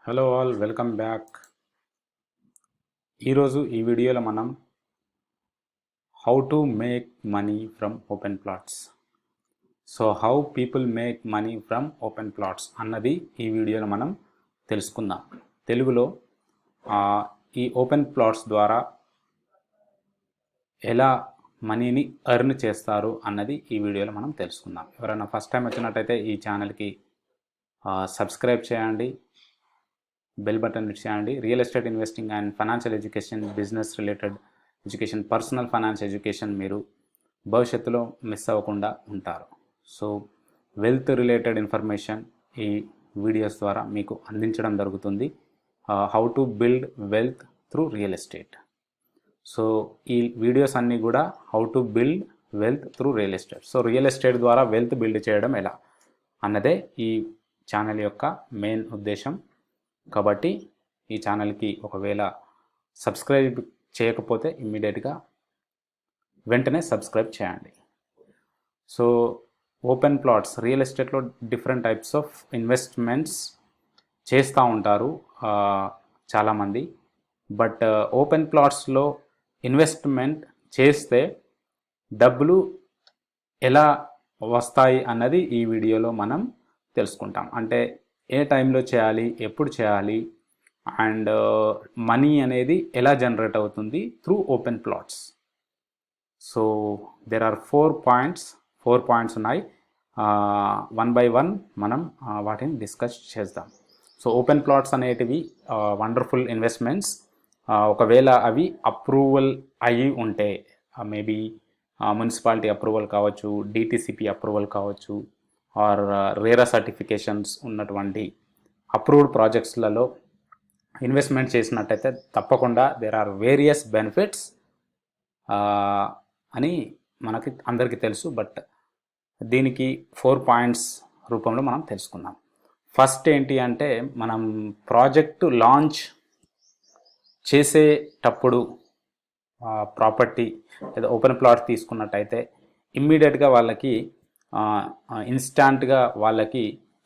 Hello all, welcome back. ఈరోజు ఈ వీడియోలో మనం how to make money from open plots. How people make money from open plots అన్నది ఈ వీడియోలో మనం తెలుసుకుందాం. తెలుగులో ఈ ఓపెన్ ప్లాట్స్ ద్వారా ఎలా మనీని ఎర్న్ చేస్తారు అన్నది ఈ వీడియోలో మనం తెలుసుకుందాం. ఎవరైనా ఫస్ట్ టైం వచ్చినట్టయితే ఈ ఛానల్కి సబ్స్క్రైబ్ చేయండి, బెల్ బటన్ హిట్ చేయండి. Real estate investing and financial education, business related education, personal finance education మీరు భవిష్యత్తులో మిస్ అవ్వకుండా ఉంటారు. సో వెల్త్ రిలేటెడ్ ఇన్ఫర్మేషన్ ఈ వీడియోస్ ద్వారా మీకు అందించడం జరుగుతుంది. How to build wealth through real estate. So ఈ వీడియోస్ అన్నీ కూడా how to build wealth through real estate. So real estate ద్వారా వెల్త్ బిల్డ్ చేయడం ఎలా అన్నదే ఈ ఛానల్ యొక్క మెయిన్ ఉద్దేశం. కాబట్టి ఈ ఛానల్కి ఒకవేళ సబ్స్క్రైబ్ చేయకపోతే ఇమ్మీడియట్గా వెంటనే సబ్స్క్రైబ్ చేయండి. సో ఓపెన్ ప్లాట్స్, రియల్ ఎస్టేట్లో డిఫరెంట్ టైప్స్ ఆఫ్ ఇన్వెస్ట్మెంట్స్ చేస్తూ ఉంటారు చాలామంది. బట్ ఓపెన్ ప్లాట్స్లో ఇన్వెస్ట్మెంట్ చేస్తే డబ్బులు ఎలా వస్తాయి అన్నది ఈ వీడియోలో మనం తెలుసుకుంటాం. అంటే ఏ టైంలో చేయాలి, ఎప్పుడు చేయాలి, అండ్ మనీ అనేది ఎలా జనరేట్ అవుతుంది through open plots. So there are four points ఉన్నాయి. వన్ బై వన్ మనం వాటిని డిస్కస్ చేద్దాం. సో ఓపెన్ ప్లాట్స్ అనేటివి వండర్ఫుల్ ఇన్వెస్ట్మెంట్స్. ఒకవేళ అవి అప్రూవల్ అయ్యి ఉంటే, మేబీ మున్సిపాలిటీ అప్రూవల్ కావచ్చు, డిటిసిపి అప్రూవల్ కావచ్చు, ఆర్ రేరా సర్టిఫికేషన్స్ ఉన్నటువంటి అప్రూవ్డ్ ప్రాజెక్ట్స్లలో ఇన్వెస్ట్మెంట్ చేసినట్టయితే తప్పకుండా దేర్ ఆర్ వేరియస్ బెనిఫిట్స్ అని మనకి అందరికీ తెలుసు. బట్ దీనికి 4 పాయింట్స్ రూపంలో మనం తెలుసుకుందాం. ఫస్ట్ ఏంటి అంటే, మనం ప్రాజెక్టు లాంచ్ చేసేటప్పుడు ప్రాపర్టీ లేదా ఓపెన్ ప్లాట్ తీసుకున్నట్టయితే ఇమ్మీడియట్గా వాళ్ళకి ఇన్స్టాంట్గా వాళ్ళకి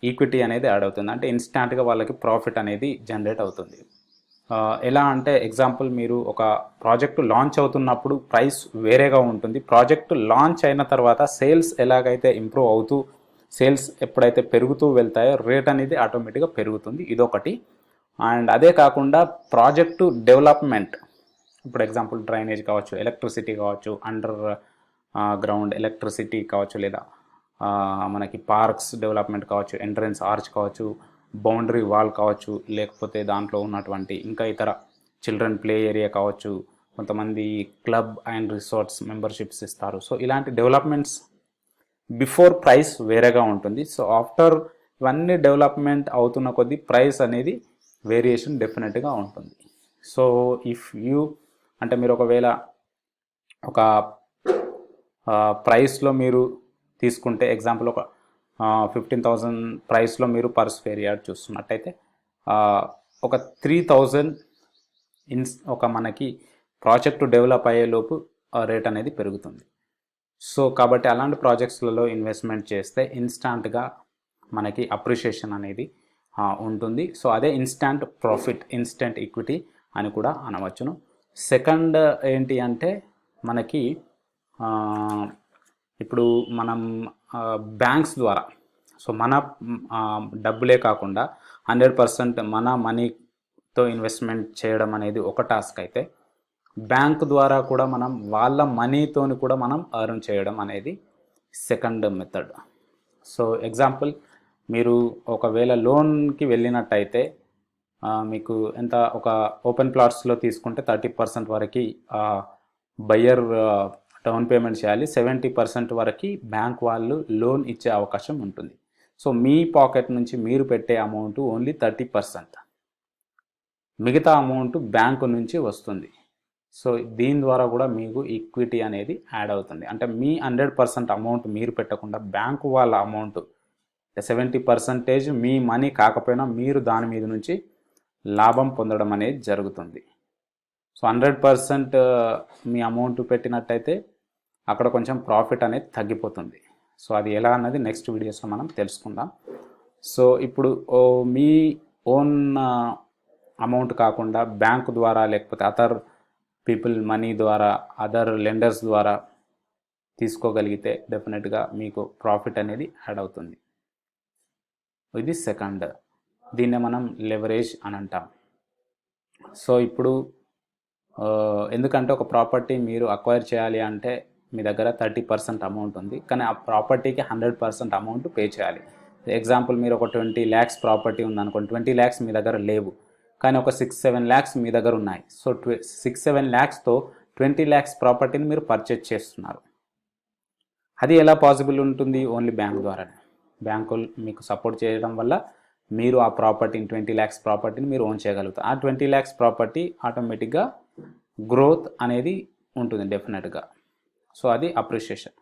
ఈక్విటీ అనేది యాడ్ అవుతుంది. అంటే ఇన్స్టాంట్గా వాళ్ళకి ప్రాఫిట్ అనేది జనరేట్ అవుతుంది. ఎలా అంటే, ఎగ్జాంపుల్, మీరు ఒక ప్రాజెక్టు లాంచ్ అవుతున్నప్పుడు ప్రైస్ వేరేగా ఉంటుంది. ప్రాజెక్టు లాంచ్ అయిన తర్వాత సేల్స్ ఎలాగైతే ఇంప్రూవ్ అవుతూ, సేల్స్ ఎప్పుడైతే పెరుగుతూ వెళ్తాయో రేట్ అనేది ఆటోమేటిక్గా పెరుగుతుంది. ఇదొకటి. అండ్ అదే కాకుండా ప్రాజెక్టు డెవలప్మెంట్, ఇప్పుడు ఎగ్జాంపుల్ డ్రైనేజ్ కావచ్చు, ఎలక్ట్రిసిటీ కావచ్చు, అండర్ గ్రౌండ్ ఎలక్ట్రిసిటీ కావచ్చు, లేదా మనకి పార్క్స్ డెవలప్మెంట్ కావచ్చు, ఎంట్రన్స్ ఆర్చ్ కావచ్చు, బౌండరీ వాల్ కావచ్చు, లేకపోతే దాంట్లో ఉన్నటువంటి ఇంకా ఇతర చిల్డ్రన్ ప్లే ఏరియా కావచ్చు, కొంతమంది క్లబ్ అండ్ రిసార్ట్స్ మెంబర్షిప్స్ ఇస్తారు. సో ఇలాంటి డెవలప్మెంట్స్ బిఫోర్ ప్రైస్ వేరేగా ఉంటుంది. సో ఆఫ్టర్ ఇవన్నీ డెవలప్మెంట్ అవుతున్న కొద్దీ ప్రైస్ అనేది వేరియేషన్ డెఫినెట్గా ఉంటుంది. సో ఇఫ్ యూ అంటే మీరు ఒకవేళ ఒక ప్రైస్లో మీరు తీసుకుంటే, ఎగ్జాంపుల్ ఒక 15,000 ప్రైస్లో మీరు పర్ స్క్వేర్ యార్డ్ చూస్తున్నట్టయితే ఒక 3,000 ఒక మనకి ప్రాజెక్టు డెవలప్ అయ్యేలోపు రేట్ అనేది పెరుగుతుంది. సో కాబట్టి అలాంటి ప్రాజెక్ట్స్లలో ఇన్వెస్ట్మెంట్ చేస్తే ఇన్స్టాంట్గా మనకి అప్రిషియేషన్ అనేది ఉంటుంది. సో అదే ఇన్స్టాంట్ ప్రాఫిట్, ఇన్స్టెంట్ ఈక్విటీ అని కూడా అనవచ్చును. సెకండ్ ఏంటి అంటే, మనకి ఇప్పుడు మనం బ్యాంక్స్ ద్వారా, సో మన డబ్బులే కాకుండా 100% మన మనీతో ఇన్వెస్ట్మెంట్ చేయడం అనేది ఒక టాస్క్ అయితే, బ్యాంక్ ద్వారా కూడా మనం వాళ్ళ మనీతోని కూడా మనం ఎర్న్ చేయడం అనేది సెకండ్ మెథడ్. సో ఎగ్జాంపుల్, మీరు ఒకవేళ లోన్కి వెళ్ళినట్టయితే మీకు ఎంత, ఒక ఓపెన్ ప్లాట్స్లో తీసుకుంటే 30% వరకు బయ్యర్ డౌన్ పేమెంట్ చేయాలి, 70% వరకు బ్యాంక్ వాళ్ళు లోన్ ఇచ్చే అవకాశం ఉంటుంది. సో మీ పాకెట్ నుంచి మీరు పెట్టే అమౌంట్ ఓన్లీ 30%, మిగతా అమౌంట్ బ్యాంకు నుంచి వస్తుంది. సో దీని ద్వారా కూడా మీకు ఈక్విటీ అనేది యాడ్ అవుతుంది. అంటే మీ 100% అమౌంట్ మీరు పెట్టకుండా బ్యాంకు వాళ్ళ అమౌంట్ 70% మీ మనీ కాకపోయినా మీరు దాని మీద నుంచి లాభం పొందడం అనేది జరుగుతుంది. సో 100% మీ అమౌంట్ పెట్టినట్టయితే అక్కడ కొంచెం ప్రాఫిట్ అనేది తగ్గిపోతుంది. సో అది ఎలా అన్నది నెక్స్ట్ వీడియోస్లో మనం తెలుసుకుందాం. సో ఇప్పుడు మీ ఓన్ అమౌంట్ కాకుండా బ్యాంకు ద్వారా లేకపోతే అదర్ పీపుల్ మనీ ద్వారా అదర్ లెండర్స్ ద్వారా తీసుకోగలిగితే డెఫినెట్గా మీకు ప్రాఫిట్ అనేది యాడ్ అవుతుంది. ఇది సెకండ్, దీన్నే మనం లెవరేజ్ అని అంటాం. సో ఇప్పుడు ఎందుకంటే ఒక ప్రాపర్టీ మీరు అక్వైర్ చేయాలి అంటే మీ దగ్గర 30% అమౌంట్ ఉంది, కానీ ఆ ప్రాపర్టీకి 100% అమౌంట్ పే చేయాలి. ఎగ్జాంపుల్ మీరు ఒక 20 lakhs ప్రాపర్టీ ఉందనుకోండి, 20 lakhs మీ దగ్గర లేవు, కానీ ఒక 6-7 lakhs మీ దగ్గర ఉన్నాయి. సో 6-7 lakhsతో 20 lakhs ప్రాపర్టీని మీరు పర్చేజ్ చేస్తున్నారు. అది ఎలా పాసిబుల్ ఉంటుంది? ఓన్లీ బ్యాంక్ ద్వారానే. బ్యాంకులు మీకు సపోర్ట్ చేయడం వల్ల మీరు ఆ ప్రాపర్టీని 20 lakhs ప్రాపర్టీని మీరు ఓన్ చేయగలుగుతారు. ఆ 20 lakhs ప్రాపర్టీ ఆటోమేటిక్గా గ్రోత్ అనేది ఉంటుంది డెఫినెట్గా. సో అది అప్రిషియేషన్.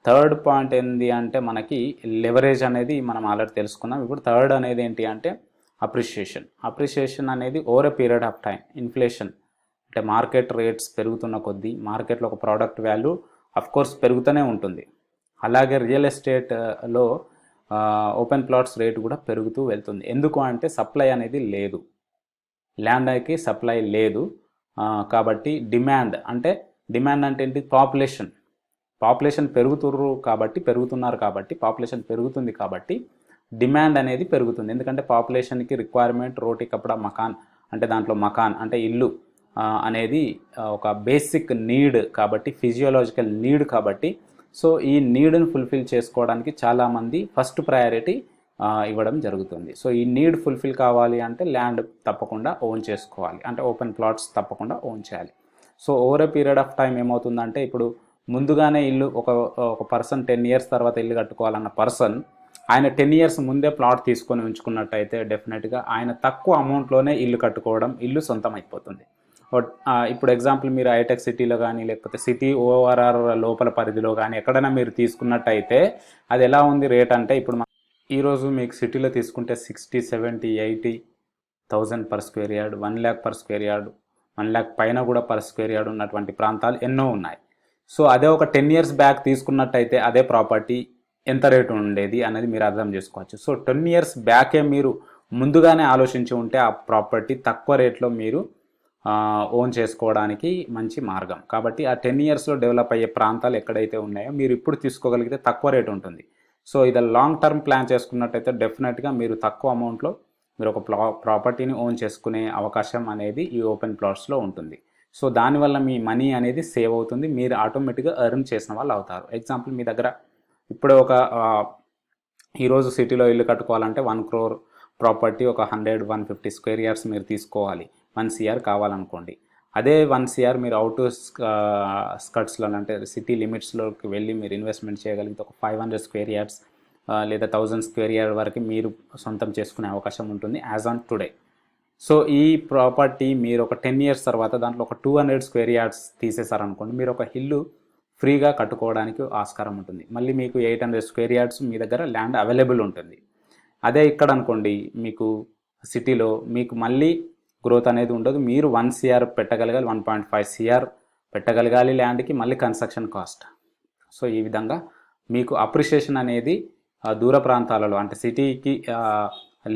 థర్డ్ పాయింట్ ఏంటి అంటే మనకి లెవరేజ్ అనేది మనం ఆల్రెడీ తెలుసుకున్నాం. ఇప్పుడు థర్డ్ అనేది ఏంటి అంటే అప్రిషియేషన్. అప్రిషియేషన్ అనేది over a period of time, inflation అంటే మార్కెట్ రేట్స్ పెరుగుతున్న కొద్దీ మార్కెట్లో ఒక ప్రోడక్ట్ వాల్యూ అఫ్కోర్స్ పెరుగుతూనే ఉంటుంది. అలాగే రియల్ ఎస్టేట్లో ఓపెన్ ప్లాట్స్ రేటు కూడా పెరుగుతూ వెళ్తుంది. ఎందుకు అంటే సప్లై అనేది లేదు, ల్యాండ్కి సప్లై లేదు. కాబట్టి డిమాండ్ అంటే ఏంటి? పాపులేషన్ పెరుగుతున్నారు కాబట్టి పాపులేషన్ పెరుగుతుంది కాబట్టి డిమాండ్ అనేది పెరుగుతుంది. ఎందుకంటే పాపులేషన్కి రిక్వైర్మెంట్ రోటీ కపడా మకాన్ అంటే దాంట్లో మకాన్ అంటే ఇల్లు అనేది ఒక బేసిక్ నీడ్ కాబట్టి, ఫిజియోలాజికల్ నీడ్ కాబట్టి, సో ఈ నీడ్ని ఫుల్ఫిల్ చేసుకోవడానికి చాలామంది ఫస్ట్ ప్రయారిటీ ఇవ్వడం జరుగుతుంది. సో ఈ నీడ్ ఫుల్ఫిల్ కావాలి అంటే ల్యాండ్ తప్పకుండా ఓన్ చేసుకోవాలి, అంటే ఓపెన్ ప్లాట్స్ తప్పకుండా ఓన్ చేయాలి. So over a period of time ఏమవుతుందంటే ఇప్పుడు ముందుగానే ఇల్లు ఒక పర్సన్ 10 years తర్వాత ఇల్లు కట్టుకోవాలన్న పర్సన్ ఆయన 10 years ముందే ప్లాట్ తీసుకొని ఉంచుకున్నట్టయితే డెఫినెట్గా ఆయన తక్కువ అమౌంట్లోనే ఇల్లు కట్టుకోవడం, ఇల్లు సొంతం అయిపోతుంది. ఇప్పుడు ఎగ్జాంపుల్ మీరు హైటెక్ సిటీలో కానీ లేకపోతే సిటీ ఓఆర్ఆర్ లోపల పరిధిలో కానీ ఎక్కడైనా మీరు తీసుకున్నట్టయితే అది ఎలా ఉంది రేట్ అంటే ఇప్పుడు ఈరోజు మీకు సిటీలో తీసుకుంటే 60, 70, 80,000 per square yard, 1 lakh per square yard, 1 lakh పైన కూడా per square yard ఉన్నటువంటి ప్రాంతాలు ఎన్నో ఉన్నాయి. సో అదే ఒక 10 years బ్యాక్ తీసుకున్నట్టయితే అదే ప్రాపర్టీ ఎంత రేటు ఉండేది అనేది మీరు అర్థం చేసుకోవచ్చు. సో 10 years బ్యాకే మీరు ముందుగానే ఆలోచించి ఉంటే ఆ ప్రాపర్టీ తక్కువ రేట్లో మీరు ఓన్ చేసుకోవడానికి మంచి మార్గం. కాబట్టి ఆ 10 yearsలో డెవలప్ అయ్యే ప్రాంతాలు ఎక్కడైతే ఉన్నాయో మీరు ఇప్పుడు తీసుకోగలిగితే తక్కువ రేటు ఉంటుంది. సో ఇది లాంగ్ టర్మ్ ప్లాన్ చేసుకున్నట్టయితే డెఫినెట్గా మీరు తక్కువ అమౌంట్లో మీరు ఒక ప్రాపర్టీని ఓన్ చేసుకునే అవకాశం అనేది ఈ ఓపెన్ ప్లాట్స్లో ఉంటుంది. సో దానివల్ల మీ మనీ అనేది సేవ్ అవుతుంది, మీరు ఆటోమేటిక్గా ఎర్న్ చేసిన వాళ్ళు అవుతారు. ఎగ్జాంపుల్ మీ దగ్గర ఇప్పుడు ఈరోజు సిటీలో ఇల్లు కట్టుకోవాలంటే 1 crore ప్రాపర్టీ ఒక 100-150 square yards మీరు తీసుకోవాలి, 1 CR కావాలనుకోండి. అదే 1 CR మీరు అవుట్ స్కర్ట్స్లో అంటే సిటీ లిమిట్స్లోకి వెళ్ళి మీరు ఇన్వెస్ట్మెంట్ చేయగలిగితే ఒక 500 square yards లేదా 1000 square yard వరకు మీరు సొంతం చేసుకునే అవకాశం ఉంటుంది యాజ్ ఆన్ టుడే. సో ఈ ప్రాపర్టీ మీరు ఒక 10 years తర్వాత దాంట్లో ఒక 200 square yards తీసేశారనుకోండి, మీరు ఒక ఇల్లు ఫ్రీగా కట్టుకోవడానికి ఆస్కారం ఉంటుంది. మళ్ళీ మీకు 800 square yards మీ దగ్గర ల్యాండ్ అవైలబుల్ ఉంటుంది. అదే ఇక్కడ అనుకోండి మీకు సిటీలో మీకు మళ్ళీ గ్రోత్ అనేది ఉండదు. మీరు 1 CR పెట్టగలగాలి, 1.5 CR పెట్టగలగాలి ల్యాండ్కి, మళ్ళీ కన్స్ట్రక్షన్ కాస్ట్. సో ఈ విధంగా మీకు అప్రిషియేషన్ అనేది దూర ప్రాంతాలలో అంటే సిటీకి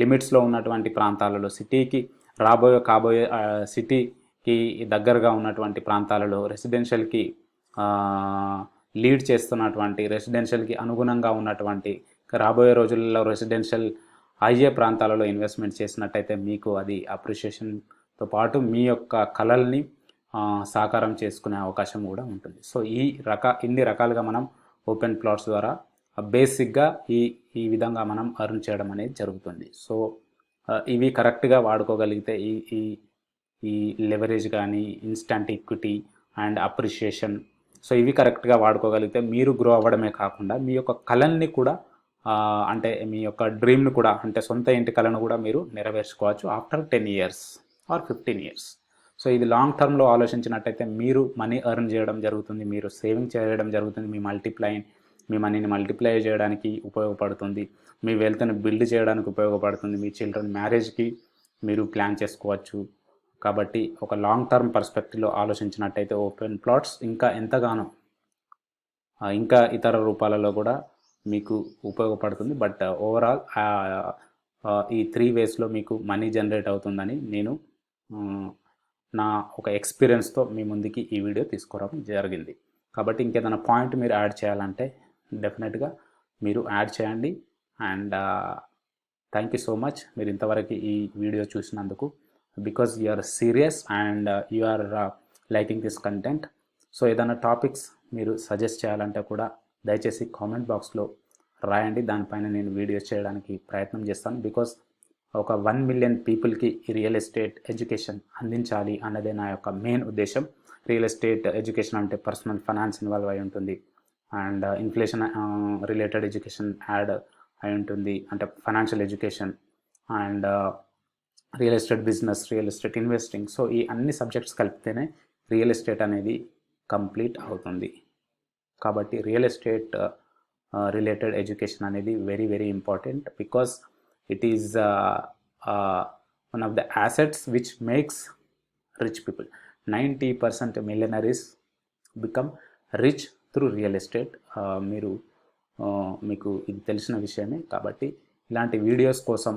లిమిట్స్లో ఉన్నటువంటి ప్రాంతాలలో, సిటీకి కాబోయే సిటీకి దగ్గరగా ఉన్నటువంటి ప్రాంతాలలో, రెసిడెన్షియల్కి లీడ్ చేస్తున్నటువంటి, రెసిడెన్షియల్కి అనుగుణంగా ఉన్నటువంటి, రాబోయే రోజుల్లో రెసిడెన్షియల్ అయ్యే ప్రాంతాలలో ఇన్వెస్ట్మెంట్ చేసినట్టయితే మీకు అది అప్రిషియేషన్తో పాటు మీ యొక్క కళల్ని సాకారం చేసుకునే అవకాశం కూడా ఉంటుంది. సో ఇన్ని రకాలుగా మనం ఓపెన్ ప్లాట్స్ ద్వారా బేసిక్గా ఈ విధంగా మనం ఎర్న్ చేయడం అనేది జరుగుతుంది. సో ఇవి కరెక్ట్గా వాడుకోగలిగితే ఈ లెవరేజ్ కానీ, instant equity and appreciation, so ఇవి కరెక్ట్గా వాడుకోగలిగితే మీరు గ్రో అవ్వడమే కాకుండా మీ యొక్క కళల్ని కూడా అంటే మీ యొక్క డ్రీమ్ని కూడా అంటే సొంత ఇంటి కళను కూడా మీరు నెరవేర్చుకోవచ్చు after 10 years or 15 years. So ఇది లాంగ్ టర్మ్లో ఆలోచించినట్టయితే మీరు మనీ ఎర్న్ చేయడం జరుగుతుంది, మీరు సేవింగ్ చేయడం జరుగుతుంది, మీ మనీని మల్టిప్లై చేయడానికి ఉపయోగపడుతుంది, మీ వెల్త్ని బిల్డ్ చేయడానికి ఉపయోగపడుతుంది, మీ చిల్డ్రన్ మ్యారేజ్కి మీరు ప్లాన్ చేసుకోవచ్చు. కాబట్టి ఒక లాంగ్ టర్మ్ పర్స్పెక్టివ్లో ఆలోచించినట్టయితే ఓపెన్ ప్లాట్స్ ఇంకా ఎంతగానో ఇంకా ఇతర రూపాలలో కూడా మీకు ఉపయోగపడుతుంది. బట్ ఓవరాల్ ఈ 3 వేస్లో మీకు మనీ జనరేట్ అవుతుందని నేను నా ఒక ఎక్స్పీరియన్స్తో మీ ముందుకి ఈ వీడియో తీసుకురావడం జరిగింది. కాబట్టి ఇంకేదైనా పాయింట్ మీరు యాడ్ చేయాలంటే డెఫినెట్గా మీరు యాడ్ చేయండి. And thank you so much మీరు ఇంతవరకు ఈ వీడియో చూసినందుకు, because you are serious and you are liking this content. So ఏదైనా టాపిక్స్ మీరు సజెస్ట్ చేయాలంటే కూడా దయచేసి కామెంట్ బాక్స్లో రాయండి. దానిపైన నేను వీడియోస్ చేయడానికి ప్రయత్నం చేస్తాను. బికాజ్ ఒక 1 మిలియన్ పీపుల్కి ఈ రియల్ ఎస్టేట్ ఎడ్యుకేషన్ అందించాలి అన్నదే నా యొక్క మెయిన్ ఉద్దేశం. రియల్ ఎస్టేట్ ఎడ్యుకేషన్ అంటే పర్సనల్ ఫైనాన్స్ ఇన్వాల్వ్ అయి ఉంటుంది, and inflation related education add అయి ఉంటుంది, అంటే financial education, and real estate business, real estate investing. So ఈ అన్ని సబ్జెక్ట్స్ కలిపితేనే రియల్ ఎస్టేట్ అనేది కంప్లీట్ అవుతుంది. కాబట్టి రియల్ ఎస్టేట్ రిలేటెడ్ ఎడ్యుకేషన్ అనేది very very important, because it is one of the assets which makes rich people. 90% millionaires become rich through real estate. మీకు ఇది తెలిసిన విషయమే. కాబట్టి ఇలాంటి వీడియోస్ కోసం,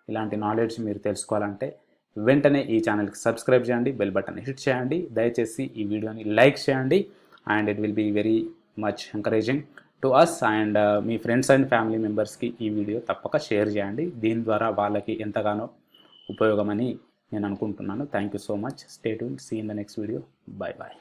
ఇలాంటి నాలెడ్జ్ మీరు తెలుసుకోవాలంటే వెంటనే ఈ ఛానల్కి సబ్స్క్రైబ్ చేయండి, బెల్ బటన్ హిట్ చేయండి, దయచేసి ఈ వీడియోని లైక్ చేయండి. And it will be very much encouraging to us. And మీ ఫ్రెండ్స్ అండ్ ఫ్యామిలీ మెంబర్స్కి ఈ వీడియో తప్పక షేర్ చేయండి. దీని ద్వారా వాళ్ళకి ఎంతగానో ఉపయోగమని నేను అనుకుంటున్నాను. Thank you so much. Stay tuned. See in the next video. Bye bye.